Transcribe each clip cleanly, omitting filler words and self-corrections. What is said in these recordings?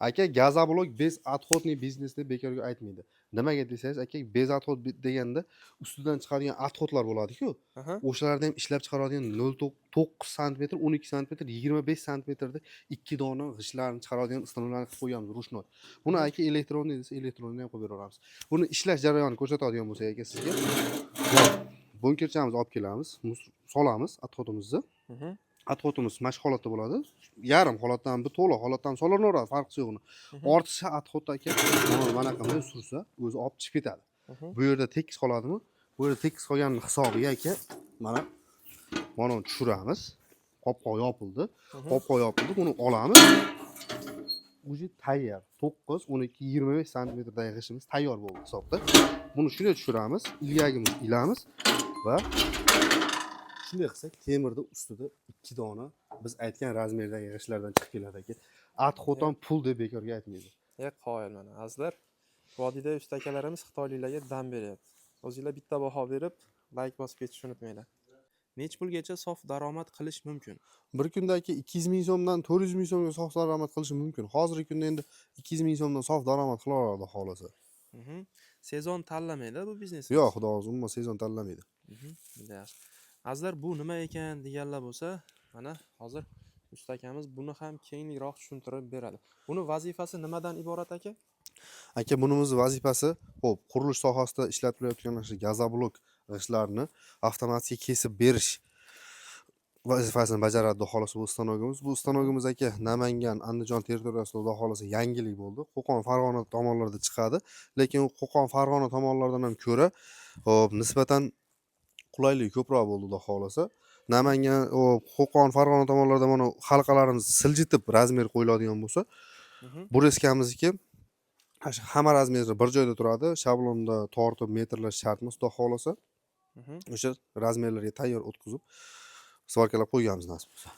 Aka Gazablok bez отходный biznesni bekorga aytmaydi. Nimaga desangiz, aka bez отход deganda ustidan chiqadigan отходlar bo'ladi-ku. Aha. O'shalarni ham ishlab chiqaradigan 0,9 sm, 12 sm, 25 sm ikki dona g'ishtlarni chiqaradigan ustanovlarni qilib qo'yamiz, rushnoy. Buni aka elektronniy desa, elektronni ham qilib beraveramiz. Buni ishlash jarayonini ko'rsatadigan bo'lsak aka sizga, bunkerchamizni olib kelamiz, solamiz отходimizni. Отходimiz mana shu holatda bo'ladi. Yarim holatdan bir to'liq holatdan solinaveradi, farqi yo'q uni. Ortiqcha отход aka mana qanday sursa, o'zi olib chiqib ketadi. Bu yerda tekis qoladimi? Bu yerda tekis qolgan hisobiga aka mana uni tushiramiz. Qopqoq yopildi. Qopqoq yopildi. Buni olamiz. Uji tayyor. 9, 12, 25 sm g'ishimiz tayyor bo'ldi hisobda. Buni shunday tushiramiz. Ilyagimizni ilamiz va shunday qilsak, temirni ustida 2 dona biz aytgan razmerdagi g'ishtlardan chiqib keladi aka. Отходdan pul deb bekorga aytmaydi. Qoyil mana. Azizlar, vodiyda usta akalarimiz xitoyliklarga dam beryapti. O'zingizlar bitta baho berib, like bosib ketishni unutmanglar. Nech pulgacha sof daromad qilish mumkin? Bir kunda aka 200 ming so'mdan 400 ming so'mga sof daromad qilish mumkin. Hozirgi kunda endi 200 ming so'mdan sof daromad qila oladi xohlasa. Sezon tanlamaydi bu biznes. Yo'q, xudo o'zi umuman sezon tanlamaydi. Juda yaxshi. Azizlar, bu nima ekan deganlar bo'lsa, mana hozir usta akamiz buni ham kengroq tushuntirib beradi. Buni vazifasi nimadan iborat aka? Aka, bunimiz vazifasi, xo'p, qurilish sohasida ishlatilayotgan shu gazoblok g'ishtlarni avtomatik kesib berish vazifasini bajaradi xohlasa bu stanogimiz. Bu stanogimiz aka Namangan, Andijon territoriyasida xudo xohlasa yangilik bo'ldi. Qo'qon, Farg'ona tomonlarda chiqadi, lekin Qo'qon, Farg'ona tomonlaridan ham ko'ra, xo'p, nisbatan qulaylik ko'proq bo'ldi xudo xohlasa. Namangan, Qo'qon, Farg'ona tomonlarida mana halqalarimiz siljitib razmer qo'yiladigan bo'lsa, bu reskamizniki hamma razmeri bir joyda turadi. Shablonda tortib metrlash shart emas, xudo xohlasa. O'sha razmerlarga tayyor o'tkazib svarkalab qo'yganmiz nasib bo'lsa.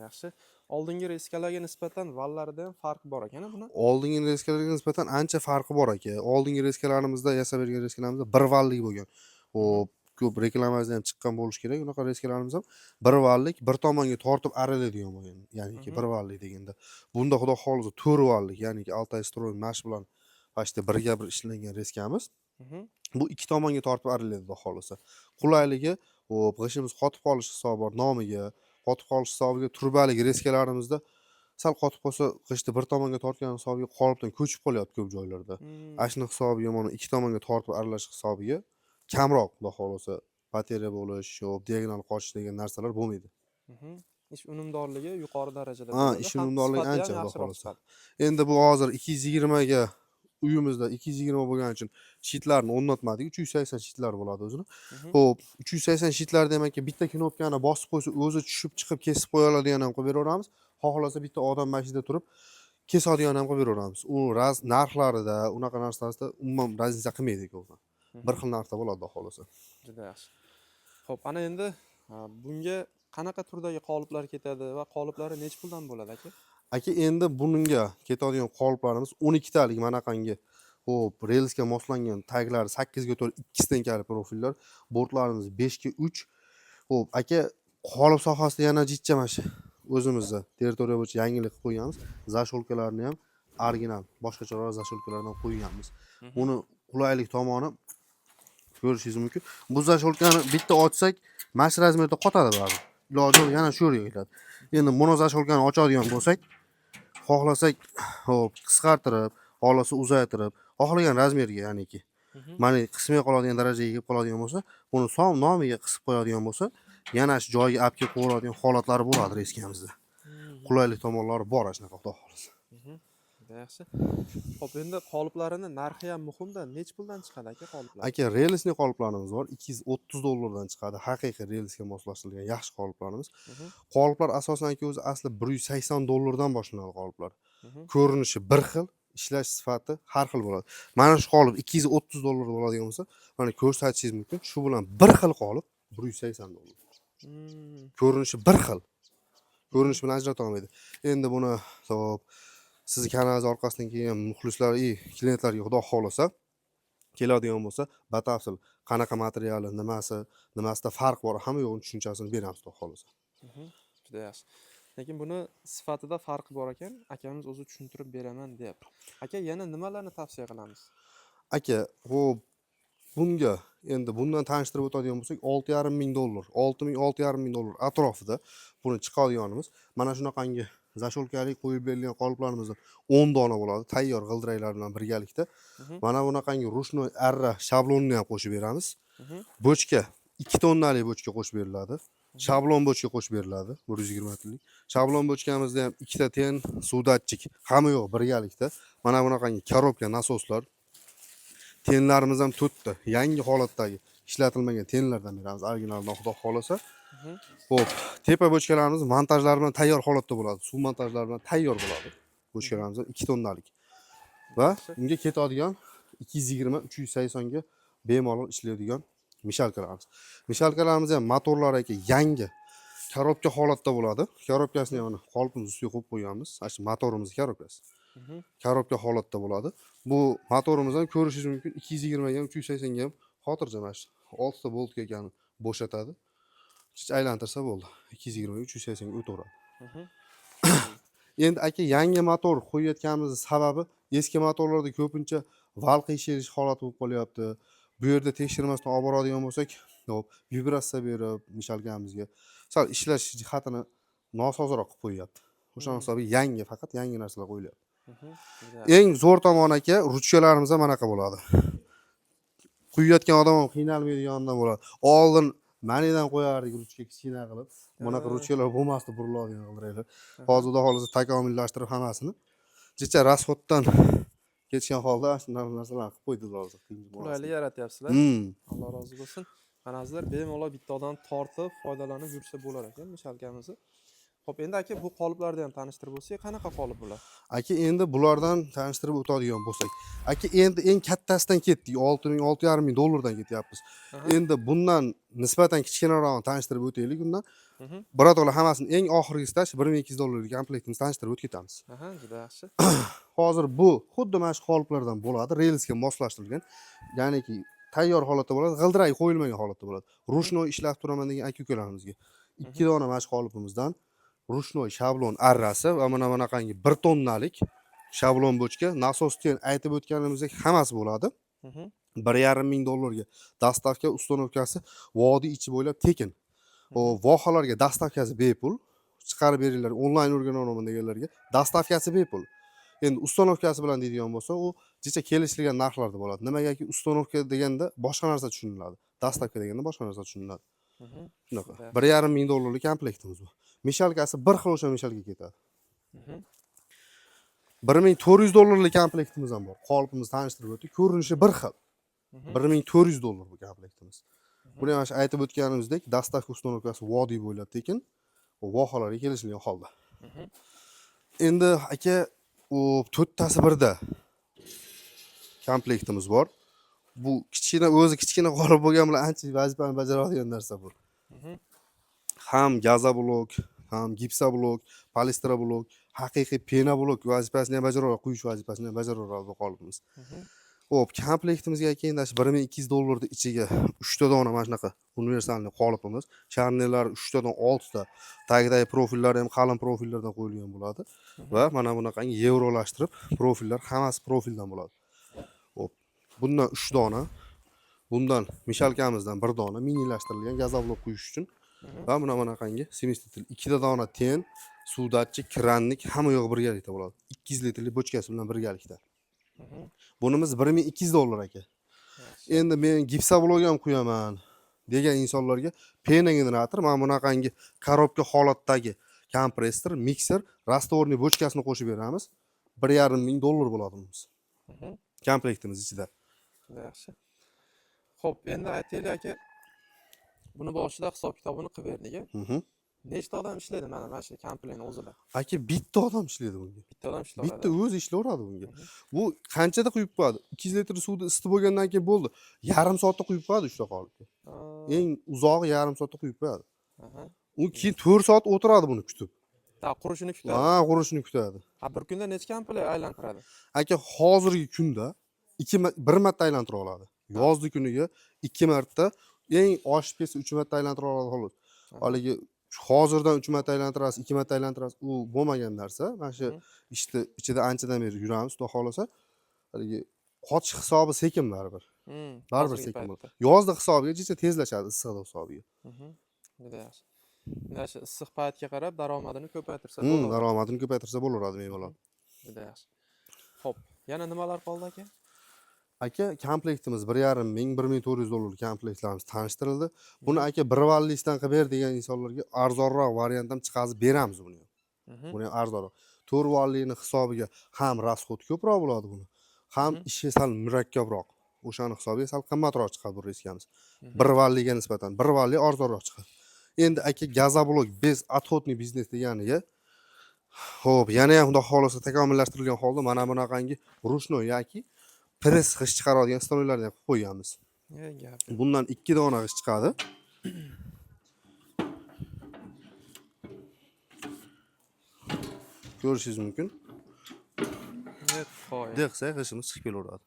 Yaxshi. Oldingi reskalarga nisbatan vallarida ham farq bor ekan buni. Oldingi reskalarga nisbatan ancha farqi bor aka. Oldingi reskalarimizda, yasab bergan reskalarimizda bir vallik bo'lgan. Xo'p, ko'p reklamamizda ham chiqqan bo'lish kerak. Unaqa reskalarimiz ham bir vallik, bir tomonga tortib aralaydigan bo'lgan. Ya'niki bir vallik deganda. Bunda xudo xolisa 4 vallik, ya'niki Altay Stroy Mash bilan pashta birga bir ishlangan reskamiz. Bu ikki tomonga tortib aralaydi xudo xolisa. Qulayligi, xo'p, g'ishimiz qotib qolish hisobi bor nomiga, qotib qolish hisobiga turbalik reskalarimizda sal qotib qolsa, g'ishtni bir tomonga tortgan hisobiga qolipdan ko'chib qolyapti ko'p joylarda. Ashni hisobiga mana ikki tomonga tortib aralash hisobiga kamroq xudo xolisa bateriya bo'lish, yo'q, diagonal qochish degan narsalar bo'lmaydi. Ish unumdorligi yuqori darajada bo'ladi. Ish unumdorligi ancha xudo xolisa. Endi bu hozir 220 ga uyimizda 220 bo'lgani uchun shitlarni o'rnatmadik. 380 shitlar bo'ladi o'zini. Xo'p, 380 shitlarda ham aka bitta knopkani bosib qo'ysa, o'zi tushib chiqib kesib qo'ya oladigan ham qilib beraveramiz. Xohlasa bitta odam mashina turib kesadigan ham qilib beraveramiz. U narxlarida, unaqa narsalarda umuman raznica qilmaydi ko'pdan. Bir xil narxda bo'ladi xohlasa. Juda yaxshi. Xo'p, ana endi bunga qanaqa turdagi qoliplar ketadi va qoliplari nech puldan bo'ladi aka? Aka, endi bunga ketadigan qoliplarimiz 12 talik manaqangi. Xo'p, relsga moslangan taglari 8 ga to'la 2 stenkali profillar, bortlarimiz 5 ga 3. Xo'p, aka, qolip sohasida yana jitcha mashi o'zimizda territoriya bo'yicha yangilik qilib qo'yganmiz. Zasholkalarni ham original, boshqacharoq zasholkalardan qo'yganmiz. Buni qulaylik tomoni ko'rishingiz mumkin. Bu zasholkani bitta ochsak, mash razmerda qotadi baribir. Iloji yo'q, yana shu yerga keladi. Endi buni zasholkani ochadigan bo'lsak, xohlasak, hop, qisqartirib, xohlasa uzaytirib, xohlagan razmerga, ya'niki mana qismay qoladigan darajaga kelib qoladigan bo'lsa, buni som nomiga qisib qo'yadigan bo'lsa, yana shu joyiga olib kelib qo'yadigan holatlari bo'ladi reskamizda. Qulaylik tomonlari bor shunaqa xudo xolisa. Yaxshi. Xo'p, endi qoliplarini narxi ham muhimda. Nech puldan chiqadi aka qoliplar? Aka, relsli qoliplarimiz bor. 230 dollardan chiqadi. Haqiqiy relsga moslashtirilgan yaxshi qoliplarimiz. Qoliplar asosan aka o'zi asli 180 dollardan boshlanadi qoliplar. Ko'rinishi bir xil, ishlash sifati har xil bo'ladi. Mana shu qolip 230 dollar bo'ladigan bo'lsa, mana ko'rsatishingiz mumkin. Shu bilan bir xil qolip 180 dollar. Ko'rinishi bir xil. Ko'rinish bilan ajrata olmaydi. Endi buni hop siz kanalingiz orqasidan kelgan muxlislar, klientlarga xudo xolasa keladigan bo'lsa, batafsil qanaqa materiali, nimasida farq bor, hamma yo'g'ini tushunchasini beramiz xudo xolasa. Juda yaxshi. Lekin buni sifatida farqi bor ekan. Akamiz o'zi tushuntirib beraman deyapti. Aka, yana nimalarni tavsiya qilamiz? Aka, xo'p, bunga endi bundan tanishtirib o'tadigan bo'lsak, $6,500, 6,000 $6,500 atrofida buni chiqarganimiz. Mana shunaqangi zasholkalik qo'yib berilgan qoliplarimizdan 10 dona bo'ladi, tayyor g'ildiraklar bilan birgalikda. Mhm. Mana bunaqangi rushnoy arra shablonini ham qo'shib beramiz. Mhm. Bochka 2 tonnalik bochka qo'shib beriladi. Shablon bochka qo'shib beriladi 120 litrlik. Shablon bochkamizda ham 2 ta ten, suvdatchik, hamma yo'q birgalikda. Mana bunaqangi korobka, nasoslar. Tenlarimiz ham 4 ta, yangi holatdagi ishlatilmagan tenlardan beramiz, originaldan xudo xolasa. Mhm. Xo'p, tepa bochkalarimiz montajlar bilan tayyor holatda bo'ladi. Suv montajlari bilan tayyor bo'ladi. Bochkalarimiz 2 tonnalik. Va unga ketadigan 220-380 ga bemalol ishlaydigan mishalkalarimiz. Mishalkalarimiz ham motorlari aka yangi korobka holatda bo'ladi. Korobkasini ham qolipimiz ustiga qo'yib qo'yamiz. Mana shu motorimiz korobkasi. Mhm. Korobka holatda bo'ladi. Bu motorimizdan ko'rishingiz mumkin 220 ga 380 ga ham xotirjam mana shu 6 ta boltga ekan bo'shatadi. Hech aylantirsa bo'ldi. 220 ga 380 ga o'taveradi. Mhm. Endi aka yangi motor qo'yayotganimiz sababi eski motorlarda ko'pincha val qiyshirish holati bo'lib qolyapti. Bu yerda tekshirmasdan olib boradigan bo'lsak, hop, vibratsiya berib mishalkamizga sal ishlash jihatini nosozroq qilib qo'yyapti. O'sha hisobiga yangi, faqat yangi narsalar qo'yilyapti. Mhm. Eng zo'r tomoni aka, ruchkalarimiz ham manaqa bo'ladi. Quyayotgan odam ham qiynalmaydiganidan bo'ladi. Oldin manidan qo'yardik ruchka kichkina qilib. Bunaqa ruchkalar bo'lmasdi, buriladigan g'ildiraklar. Hozir xudo xolasa takomillashtirib hammasini jicha rasxoddan ketgan holda shunaqa narsalarni qilib qo'ydilar hozir. Qulaylik yaratyapsizlar. Alloh rozi bo'lsin. Manazlar bemalol bitta odam tortib, foydalanib yursa bo'lar ekan mishalkamizni. Xo'p, endi aka bu qoliplarni ham tanishtirib o'tsak, qanaqa qolip bular? Aka, endi bulardan tanishtirib o'tadigan bo'lsak, aka endi eng kattasidan ketdik, $6,000-$6,500 ketyapmiz. Aha. Endi bundan nisbatan kichkinaroqni tanishtirib o'taylik undan. Mhm. Birodalar hammasini eng oxirgisida $1,200 komplektini tanishtirib o'tib ketamiz. Aha, juda yaxshi. Hozir bu xuddi mana shu qoliplardan bo'ladi, relsga moslashtirilgan. Ya'niki tayyor holatda bo'ladi, g'ildirak qo'yilmagan holatda bo'ladi. Rushnoy ishlab turaman degan aka-ukalarimizga 2 dona mana shu qolipimizdan rushnoy shablon arrasi va mana bunaqangi 1 tonnalik shablon bochka, nasos ten aytib o'tganimizdek hammasi bo'ladi. Mhm. $1,500 ga dastavka uстановkasi vodiy ichi bo'ylab tekin. O vohalarga dastavkasi bepul. Chiqarib beringlar, onlayn o'rganaman deganlarga dastavkasi bepul. Endi uстановkasi bilan deydigan bo'lsa, u jicha kelishilgan narxlarda bo'ladi. Nimagaki uстановка deganda boshqa narsa tushuniladi. Dastavka deganda boshqa narsa tushuniladi. Mhm. Shunaqa. $1,500 komplektimiz bu. Mishalkasi bir xil o'sha mishalga ketadi. Mhm. $1,400 komplektimiz ham bor. Qolipimizni tanishtirib o'tdik. Ko'rinishi bir xil. Mhm. $1,400 bu komplektimiz. Buni ham aytib o'tganimizdek, dastavka uстановkasi vodiy bo'ylab tekin, vohalarga kelishilgan holda. Mhm. Endi aka, u 4 tasi birda komplektimiz bor. Bu kichkina qolip bo'lgan bilan ancha vazifani bajaradigan narsa bu. Mhm. Ham gazoblok, ham gipsoblok, polistroblok, haqiqiy pena blok vazifasini ham bajaradi, quyish vazifasini ham bajaradi bu qolipimiz. Mhm. Xo'p, komplektimizga kelganda $1,200 ichiga 3 ta dona mana shunaqa universalniy qolipimiz, sharnirlar 3 tadan 6 ta, tagidagi profillar ham qalin profillardan qo'yilgan bo'ladi va mana bunaqangi yevrolashtirib profillar hammasi profildan bo'ladi. Xo'p, bundan 3 dona, bundan mishalkamizdan 1 dona minilashtirilgan gazoblok quyish uchun va mana bunaqangi 70 litr 2 ta dona ten, suvdatchik, krannik hamma yo'q birgalikda bo'ladi. 200 litrlik bochkasi bilan birgalikda. Mhm. Bunimiz $1,200 aka. Endi men gipsoblok ham qo'yaman degan insonlarga pena generator, mana bunaqangi korobka holatdagi kompressor, mikser, rastvorniy bochkasini qo'shib beramiz. $1,500 bo'ladi bunimiz. Mhm. Komplektimiz ichida. Juda yaxshi. Xo'p, endi aytaylik aka. Buni boshida hisob kitobini qilib berdik. Nechta odam ishlaydi mana shu komplekni o'zida? Aka, bitta odam ishlaydi bunga. Bitta odam ishlaydi. Bitta o'zi ishlayveradi bunga. Bu qanchada quyib qo'yadi? 200 litr suvni isitib bo'lgandan keyin bo'ldi. Yarim soatda quyib qo'yadi ushta qolipga. Eng uzog'i yarim soatda quyib qo'yadi. Aha. U keyin 4 soat o'tiradi buni kutib. Ta qurishini kutadi. Ha, qurishini kutadi. Ha, bir kunda necha komplekt aylantiradi? Aka, hozirgi kunda 1 marta aylantira oladi. Yozgi kuniga 2 marta, eng oshib ketsa 3 marta aylantira oladi xolos. Haligi hozirdan 3 marta aylantirasiz, 2 marta aylantirasiz, u bo'lmagan narsa. Mana shu ishni ichida anchadan beri yuramiz, xudo xolasa. Haligi qochish hisobi sekin baribir. Baribir Hozirgi sekin bo'ladi. paytda. Yozda hisobiga jicha tezlashadi, issiqda hisobiga. Juda yaxshi. Mana shu issiq paytga qarab daromadini ko'paytirsa bo'ladi. Daromadini ko'paytirsa bo'laveradi bemalol. Juda yaxshi. Xo'p, yana nimalar qoldi aka? Aka, komplektimiz 1,5 ming, 1400 dollar komplektlarimiz tanishtirildi. Buni aka bir vallisdan qilib ber degan insonlarga arzonroq variant ham chiqazib beramiz buni. Buni ham arzonroq. 4 vallini hisobiga ham rasxod ko'proq bo'ladi buni. Ham ishi sal murakkabroq. O'shani hisobiga sal qimmatroq chiqadi bu riskamiz. 1 valliga nisbatan 1 valli arzonroq chiqadi. Endi aka gazoblok bez отходный biznes deganiga xo'p, yana ham xudo xolasa takomillashtirilgan holda mana bunaqangi ruchnoy yoki press g'isht chiqaradigan stollarni ham qilib qo'yganmiz. Gap. Bundan 2 dona g'isht chiqadi. Ko'rishingiz mumkin. Deqsa g'ishtimiz chiqib kelaveradi.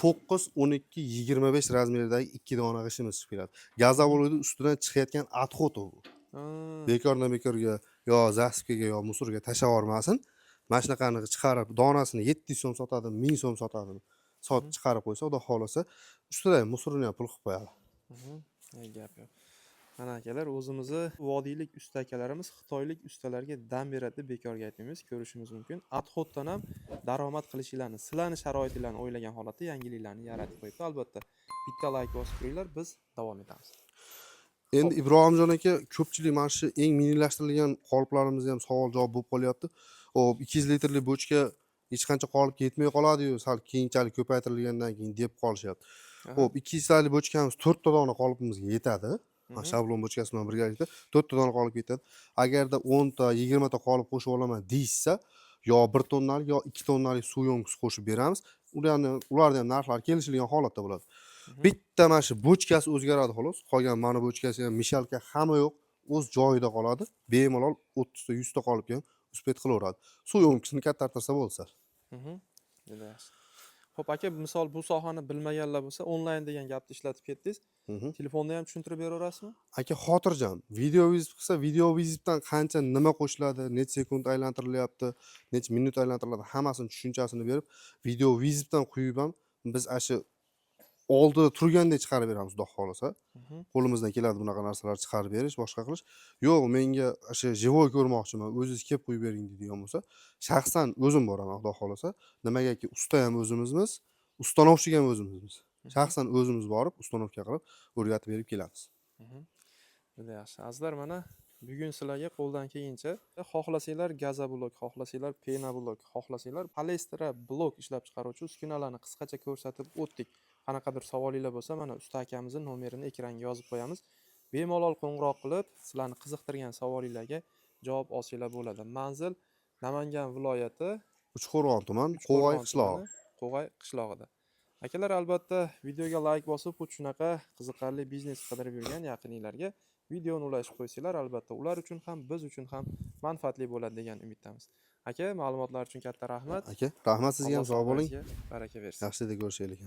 9, 12, 25 razmerdagi 2 dona g'ishtimiz chiqib keladi. Gazoblokning ustidan chiqayotgan отход u. Bekordan bekorga yo zasipkaga yo musorga tashlab yubormasin. Mana shunaqani chiqarib, donasini 700 so'm sotadi, 1000 so'm sotadi. Sotib chiqarib qo'ysa, xudo xolasa, ustida musorini ham pul qilib qo'yadi. Gap yo'q. Mana akalar, o'zimizni vodiylik usta akalarimiz xitoylik ustalarga dam beradi deb bekorga aytmaymiz. Ko'rishimiz mumkin. Отходdan ham daromad qilishinglarni, sizlarning sharoitinglarni o'ylagan holatda yangiliklarni yaratib qo'yibdi. Albatta, bitta like bosib turinglar, biz davom etamiz. Endi Ibrohimjon aka, ko'pchilik mana shu eng minilashtirilgan qoliplarimizni ham savol-javob bo'lib qolyapti. Hop, 200 litrli bochka hech qancha qolib ketmay qoladi-yu, sal keyinchalik ko'paytirilgandan keyin deb qolishyapti. Hop, 200 litrli bochkamiz 4 ta dona qolipimizga yetadi. Shablon bochkasi bilan birgalikda 4 ta dona qolip ketadi. Agarda 10 ta, 20 ta qolip qo'shib olaman deysa, yo 1 tonnalik yo 2 tonnalik suv yo'ngisi qo'shib beramiz. Ularning ham narxlari kelishilgan holatda bo'ladi. Bitta mana shu bochkasi o'zgaradi xolos. Qolgan mana bochkasi ham mishalka hamma yo'q, o'z joyida qoladi. Bemalol 30 ta, 100 ta qolipga ham uspet qilaveradi. Suv yo'ngisini kattartirsa bo'lsa. Juda yaxshi. Xo'p aka, misol bu sohani bilmaganlar bo'lsa, onlayn degan gapni ishlatib ketdingiz. Telefonda ham tushuntirib beraverasizmi? Aka, xotirjam. Video vizit qilsa, video vizitdan qancha nima qo'shiladi, necha sekund aylantirilyapti, necha minut aylantiriladi, hammasini tushunchasini berib, video vizitdan quyib ham biz ashi oldida turgandek chiqarib beramiz, xudo xolasa. Qo'limizdan keladi bunaqa narsalar chiqarib berish, boshqa qilish. Yo'q, menga o'sha живой ko'rmoqchiman, o'zingiz kelib qo'yib bering deydigan bo'lsa, shaxsan o'zim boraman, xudo xolasa. Nimagaki usta ham o'zimizmiz, ustanovchiga ham o'zimizmiz. Shaxsan o'zimiz borib, ustanovka qilib, o'rgatib berib kelamiz. Juda yaxshi. Azizlar, mana bugun sizlarga qo'ldan kelgancha xohlasanglar gazoblok, xohlasanglar pena blok, xohlasanglar polistira blok ishlab chiqaruvchi uskunalarni qisqacha ko'rsatib o'tdik. Qanaqadir savolinglar bo'lsa, mana usta akamizning nomerini ekranga yozib qo'yamiz. Bemalol qo'ng'iroq qilib, sizlarni qiziqtirgan savolinglarga javob olsanglar bo'ladi. Manzil Namangan viloyati Uchqo'rg'on tuman, Qo'g'ay qishlog'i. Qo'g'ay qishlog'ida. Akalar, albatta videoga like bosib, shunaqa qiziqarli biznes qidirib yurgan yaqininglarga videoni ulashib qo'ysanglar, albatta ular uchun ham, biz uchun ham manfaatli bo'ladi degan umiddamiz. Aka, ma'lumotlar uchun katta rahmat. Aka, rahmat sizga ham, sog' bo'ling. Baraka bersin. Yaxshi deb ko'rishaylik.